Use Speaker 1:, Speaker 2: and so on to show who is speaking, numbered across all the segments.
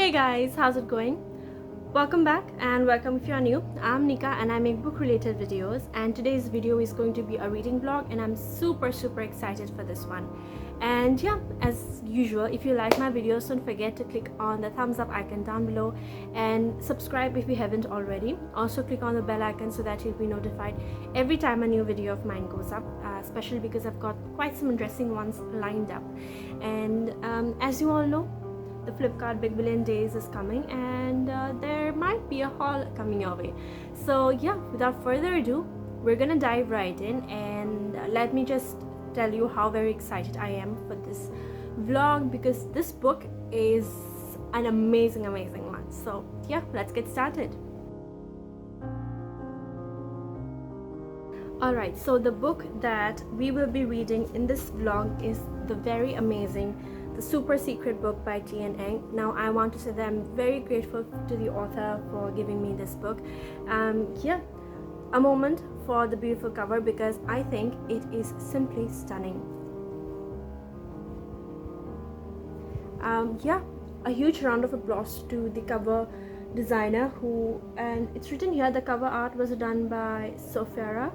Speaker 1: Hey guys, how's it going? Welcome back and welcome if you are new. I'm Nika and I make book related videos, and today's video is going to be a reading vlog and I'm super excited for this one. And yeah, as usual, if you like my videos, don't forget to click on the thumbs up icon down below and subscribe if you haven't already. Also click on the bell icon so that you'll be notified every time a new video of mine goes up, especially because I've got quite some interesting ones lined up. And as you all know, the Flipkart Big Billion Days is coming, and there might be a haul coming your way. So yeah, without further ado, we're gonna dive right in, and let me just tell you how very excited I am for this vlog, because this book is an amazing one. So yeah, let's get started. Alright, so the book that we will be reading in this vlog is the very amazing The Super Secret Book by Tian En. Now I want to say that I'm very grateful to the author for giving me this book. Yeah, a moment for the beautiful cover, because I think it is simply stunning. Yeah, a huge round of applause to the cover designer and it's written here the cover art was done by Sofara.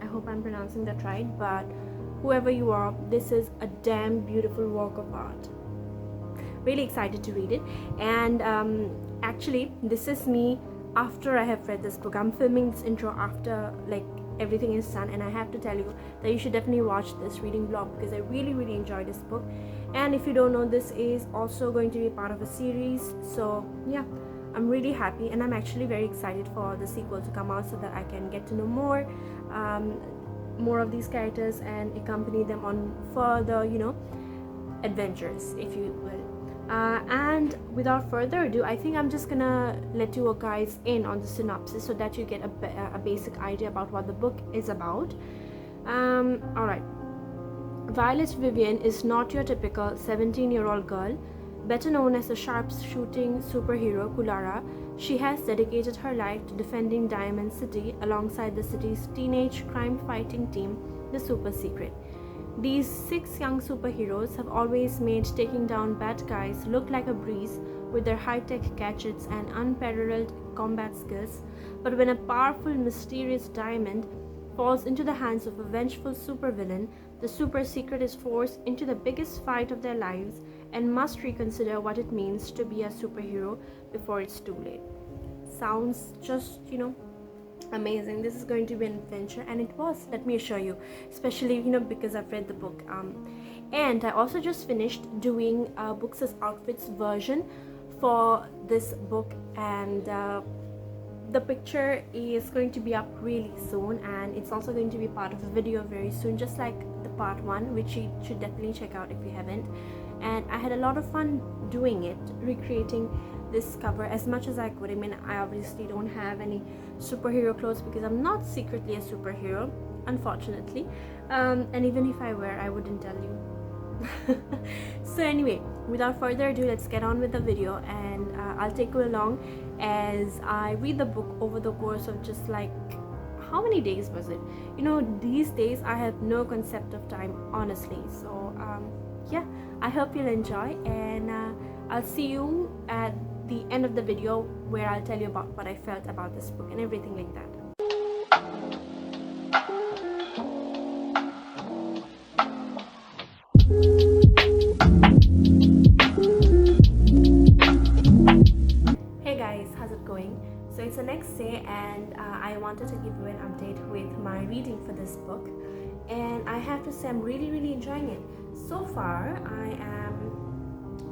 Speaker 1: I hope I'm pronouncing that right, but whoever you are, this is a damn beautiful work of art. Really excited to read it. And actually, this is me after I have read this book. I'm filming this intro after everything is done, and I have to tell you that you should definitely watch this reading vlog because I really enjoyed this book. And if you don't know, this is also going to be part of a series. So yeah, I'm really happy, and I'm actually very excited for the sequel to come out so that I can get to know more of these characters and accompany them on further, adventures, if you will. And without further ado, I think I'm just gonna let you guys in on the synopsis so that you get a basic idea about what the book is about. Alright. Violet Vivian is not your typical 17-year-old girl. Better known as the sharpshooting superhero Kulara, she has dedicated her life to defending Diamond City alongside the city's teenage crime-fighting team, the Super Secret. These 6 young superheroes have always made taking down bad guys look like a breeze with their high-tech gadgets and unparalleled combat skills, but when a powerful, mysterious diamond falls into the hands of a vengeful supervillain, the Super Secret is forced into the biggest fight of their lives and must reconsider what it means to be a superhero before it's too late. Sounds just, amazing. This is going to be an adventure, and it was, let me assure you, especially, because I've read the book. And I also just finished doing Books as Outfits version for this book, and the picture is going to be up really soon, and it's also going to be part of a video very soon, just like the part 1, which you should definitely check out if you haven't. And I had a lot of fun doing it, recreating this cover as much as I could. I mean, I obviously don't have any superhero clothes because I'm not secretly a superhero, unfortunately, and even if I were, I wouldn't tell you. So anyway, without further ado, let's get on with the video, and I'll take you along as I read the book over the course of just how many days was it? These days I have no concept of time, honestly. So yeah, I hope you'll enjoy, and I'll see you at the end of the video where I'll tell you about what I felt about this book and everything like that. Hey guys, how's it going? So it's the next day, and I wanted to give you an update with my reading for this book, and I have to say I'm really enjoying it. So far I am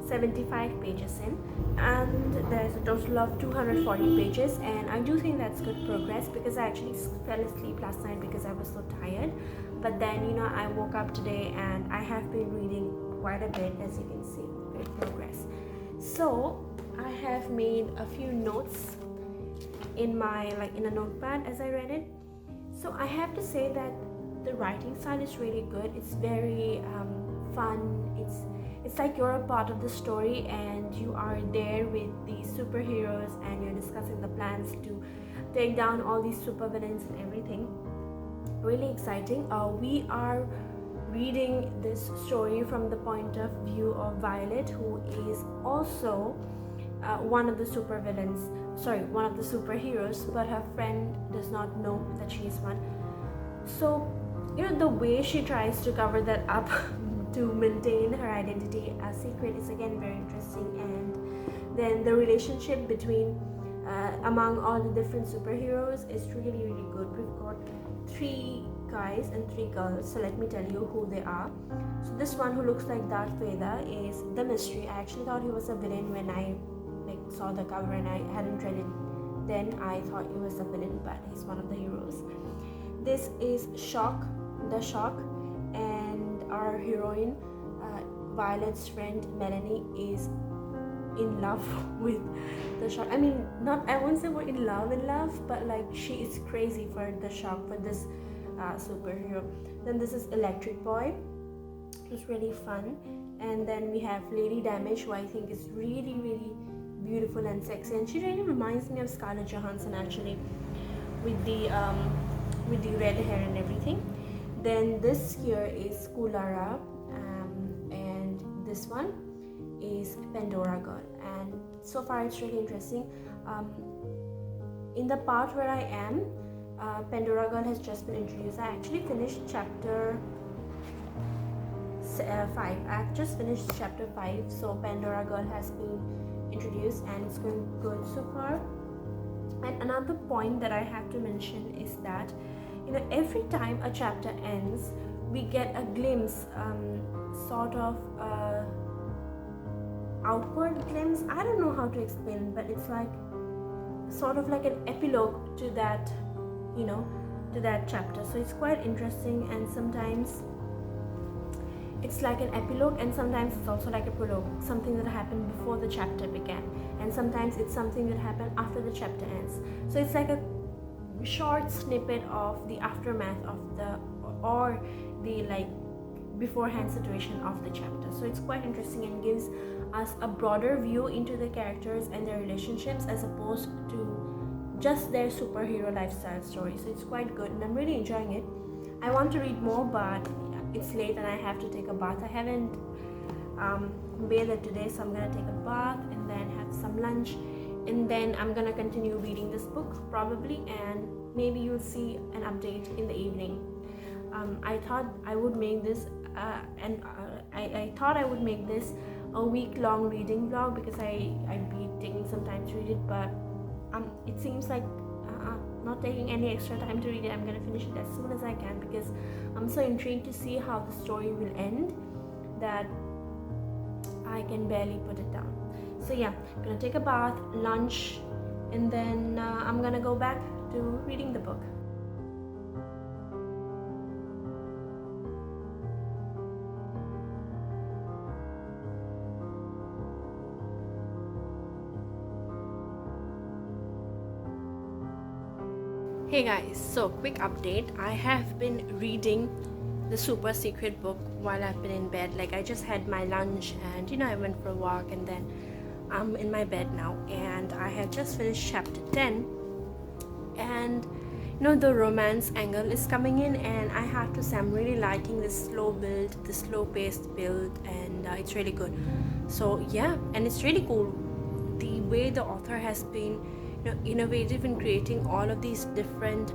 Speaker 1: 75 pages in, and there's a total of 240 pages, and I do think that's good progress because I actually fell asleep last night because I was so tired. But then I woke up today and I have been reading quite a bit, as you can see. Great progress. So I have made a few notes in my in a notepad as I read it. So I have to say that the writing style is really good. It's very fun. It's like you're a part of the story and you are there with the superheroes and you're discussing the plans to take down all these supervillains and everything. Really exciting. We are reading this story from the point of view of Violet, who is also one of the one of the superheroes, but her friend does not know that she is one. So, the way she tries to cover that up to maintain her identity as secret is again very interesting. And then the relationship between among all the different superheroes is really good. We've got 3 guys and 3 girls, so let me tell you who they are. So this one who looks like Darth Vader is the Mystery. I actually thought he was a villain when I saw the cover, and I hadn't read it then. I thought he was a villain, but he's one of the heroes. This is Shock, the Shock, and our heroine, Violet's friend Melanie, is in love with the Shock. I mean, I won't say we're in love, but like she is crazy for the Shock, for this superhero. Then this is Electric Boy, who's really fun. And then we have Lady Damage, who I think is really beautiful and sexy, and she really reminds me of Scarlett Johansson actually, with the red hair and everything. Then this here is Kulara, and this one is Pandora Girl, and so far it's really interesting. In the part where I am, Pandora Girl has just been introduced. I actually finished chapter 5. I've just finished chapter 5, so Pandora Girl has been introduced and it's going good so far. And another point that I have to mention is that every time a chapter ends, we get a glimpse, sort of outward glimpse. I don't know how to explain it, but it's like sort of like an epilogue to that, to that chapter. So it's quite interesting, and sometimes it's like an epilogue, and sometimes it's also like a prologue, something that happened before the chapter began, and sometimes it's something that happened after the chapter ends. So it's like a short snippet of the aftermath of or the like beforehand situation of the chapter. So it's quite interesting and gives us a broader view into the characters and their relationships, as opposed to just their superhero lifestyle story. So it's quite good, and I'm really enjoying it. I want to read more, but it's late and I have to take a bath. I haven't bathed today, so I'm gonna take a bath and then have some lunch, and then I'm gonna continue reading this book probably, and maybe you'll see an update in the evening. I thought I would make this I thought I would make this a week-long reading vlog, because I'd be taking some time to read it, but it seems like not taking any extra time to read it. I'm gonna finish it as soon as I can, because I'm so intrigued to see how the story will end that I can barely put it down. So yeah, I'm gonna take a bath, lunch, and then I'm gonna go back to reading the book. Hey guys, so quick update. I have been reading the super secret book while I've been in bed. Like, I just had my lunch and I went for a walk, and then I'm in my bed now, and I have just finished chapter 10, and the romance angle is coming in, and I have to say I'm really liking this slow build, the slow paced build, and it's really good. So yeah, and it's really cool the way the author has been innovative in creating all of these different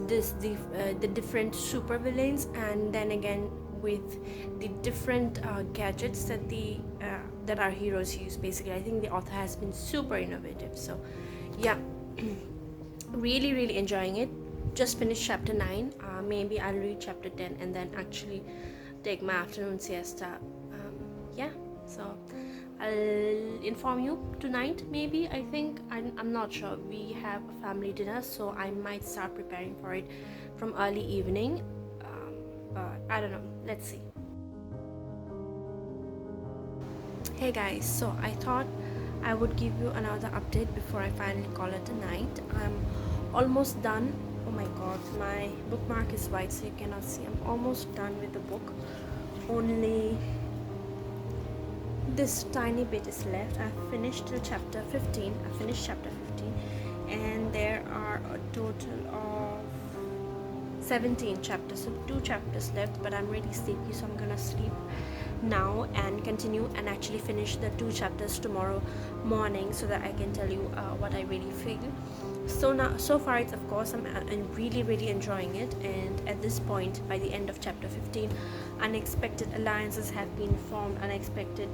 Speaker 1: the different super villains, and then again with the different gadgets that our heroes use. Basically, I think the author has been super innovative. So yeah, really enjoying it. Just finished chapter 9. Maybe I'll read chapter 10 and then actually take my afternoon siesta. Yeah, so I'll inform you tonight, maybe. I think I'm not sure. We have a family dinner, so I might start preparing for it from early evening, but I don't know, let's see. Hey guys, so I thought I would give you another update before I finally call it a night. I'm almost done. Oh my god, my bookmark is white, so you cannot see. I'm almost done with the book. Only this tiny bit is left. I've finished till chapter 15. I finished chapter 15, and there are a total of 17 chapters, so 2 chapters left, but I'm really sleepy, so I'm gonna sleep now and continue and actually finish the 2 chapters tomorrow morning, so that I can tell you what I really feel. So far, it's, of course, I'm really enjoying it. And at this point, by the end of chapter 15, unexpected alliances have been formed, unexpected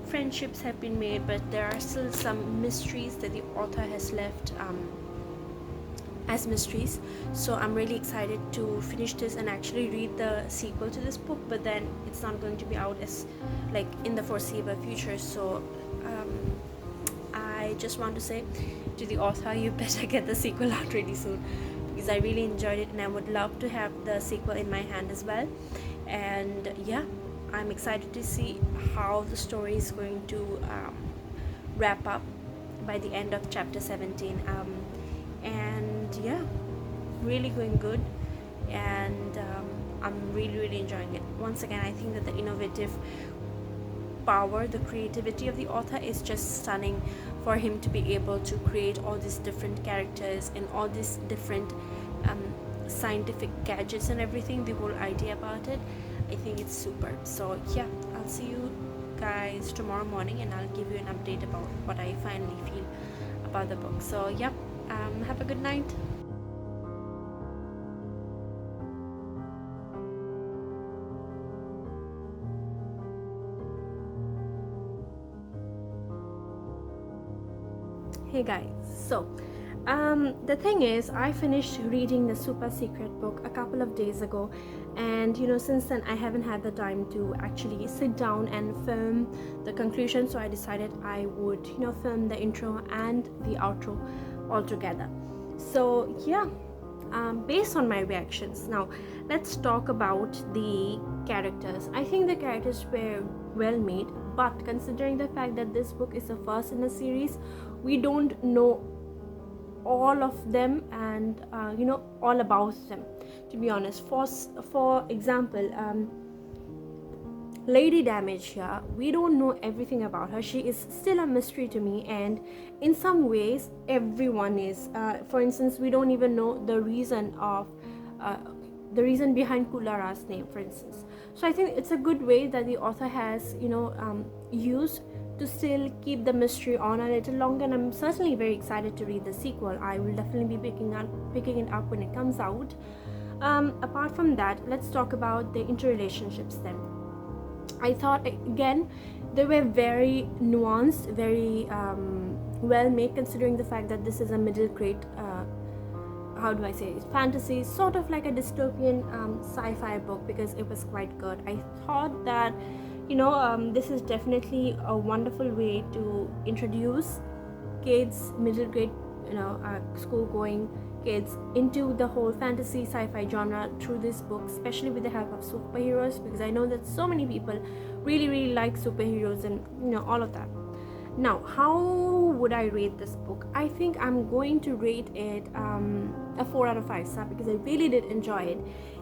Speaker 1: friendships have been made, but there are still some mysteries that the author has left as mysteries. So I'm really excited to finish this and actually read the sequel to this book, but then it's not going to be out as like in the foreseeable future. So I just want to say to the author, you better get the sequel out really soon, because I really enjoyed it and I would love to have the sequel in my hand as well. And yeah, I'm excited to see how the story is going to wrap up by the end of chapter 17. And yeah, really going good, and I'm really enjoying it. Once again, I think that the innovative power, the creativity of the author is just stunning, for him to be able to create all these different characters and all these different scientific gadgets and everything. The whole idea about it, I think it's super. So yeah, I'll see you guys tomorrow morning and I'll give you an update about what I finally feel about the book. So yeah, have a good night. Hey guys, so the thing is, I finished reading the super secret book a couple of days ago, and since then I haven't had the time to actually sit down and film the conclusion. So I decided I would film the intro and the outro all together. So yeah, based on my reactions, now let's talk about the characters. I think the characters were well made, but considering the fact that this book is the first in the series, we don't know all of them and all about them, to be honest. For example, Lady Damage here, we don't know everything about her. She is still a mystery to me, and in some ways everyone is. For instance, we don't even know the reason behind Kulara's name, for instance. So I think it's a good way that the author has used to still keep the mystery on a little longer, and I'm certainly very excited to read the sequel. I will definitely be picking it up when it comes out. Apart from that, let's talk about the interrelationships then. I thought, again, they were very nuanced, very well made, considering the fact that this is a middle grade how do I say it, fantasy, sort of like a dystopian sci-fi book, because it was quite good. I thought that this is definitely a wonderful way to introduce kids, middle grade, school going kids, into the whole fantasy sci-fi genre through this book, especially with the help of superheroes, because I know that so many people really like superheroes and all of that. Now, how would I rate this book? I think I'm going to rate it a 4 out of 5 star, because I really did enjoy it,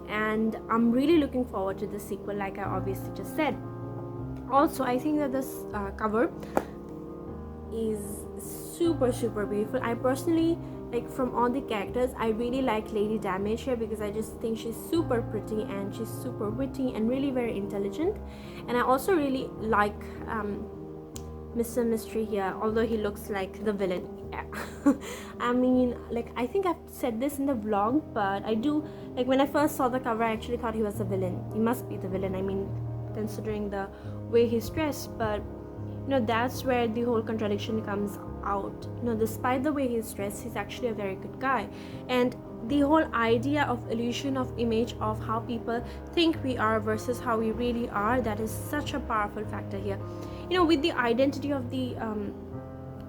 Speaker 1: and I'm really looking forward to the sequel, like I obviously just said. Also, I think that this cover is super beautiful. I personally, like, from all the characters, I really like Lady Damage here, because I just think she's super pretty and she's super witty and really very intelligent. And I also really like Mr. Mystery here, although he looks like the villain. Yeah. I mean, like, I think I've said this in the vlog, but I do, like, when I first saw the cover, I actually thought he was the villain. He must be the villain, I mean, considering the way he's dressed. But that's where the whole contradiction comes out. Despite the way he's dressed, he's actually a very good guy. And the whole idea of illusion of image, of how people think we are versus how we really are, that is such a powerful factor here. With the identity of the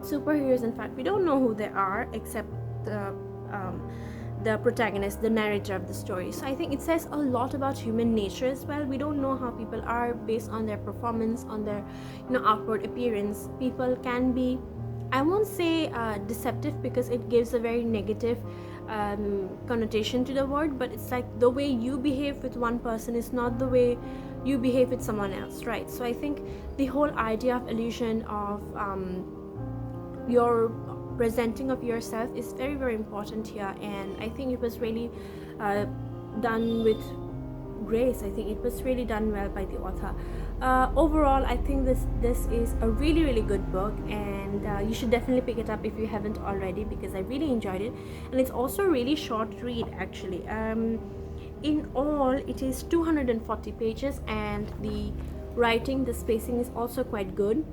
Speaker 1: superheroes, in fact, we don't know who they are except the protagonist, the narrator of the story. So I think it says a lot about human nature as well. We don't know how people are based on their performance, on their outward appearance. People can be, I won't say deceptive, because it gives a very negative connotation to the word, but it's like the way you behave with one person is not the way you behave with someone else, right? So I think the whole idea of illusion, of your presenting of yourself, is very important here, and I think it was really done with grace. I think it was really done well by the author. Overall, I think this is a really good book, and you should definitely pick it up if you haven't already, because I really enjoyed it. And it's also a really short read actually. In all, it is 240 pages, and the writing, the spacing is also quite good.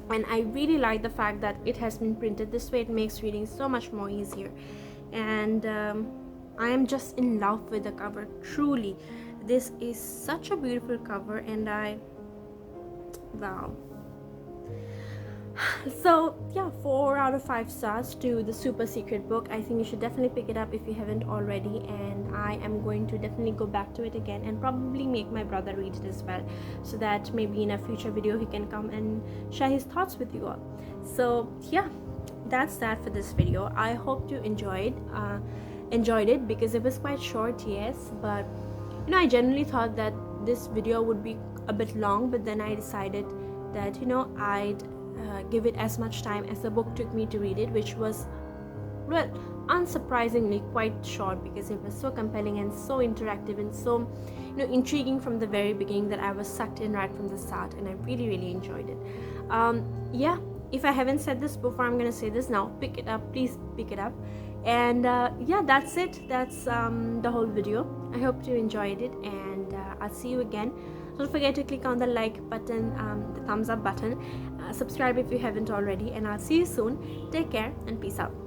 Speaker 1: And I really like the fact that it has been printed this way. It makes reading so much more easier. And I am just in love with the cover. Truly, this is such a beautiful cover, and wow. So yeah, 4 out of 5 stars to the super secret book. I think you should definitely pick it up if you haven't already, and I am going to definitely go back to it again and probably make my brother read it as well, so that maybe in a future video he can come and share his thoughts with you all. So yeah, that's that for this video. I hope you enjoyed it, because it was quite short, yes, but you know, I generally thought that this video would be a bit long, but then I decided that, you know, I'd give it as much time as the book took me to read it, which was, well, unsurprisingly quite short, because it was so compelling and so interactive and so, you know, intriguing from the very beginning, that I was sucked in right from the start, and I really enjoyed it. Yeah, if I haven't said this before, I'm gonna say this now: pick it up, please pick it up. And yeah, that's it. That's the whole video. I hope you enjoyed it, and I'll see you again. Don't forget to click on the like button, the thumbs up button, subscribe if you haven't already, and I'll see you soon. Take care and peace out.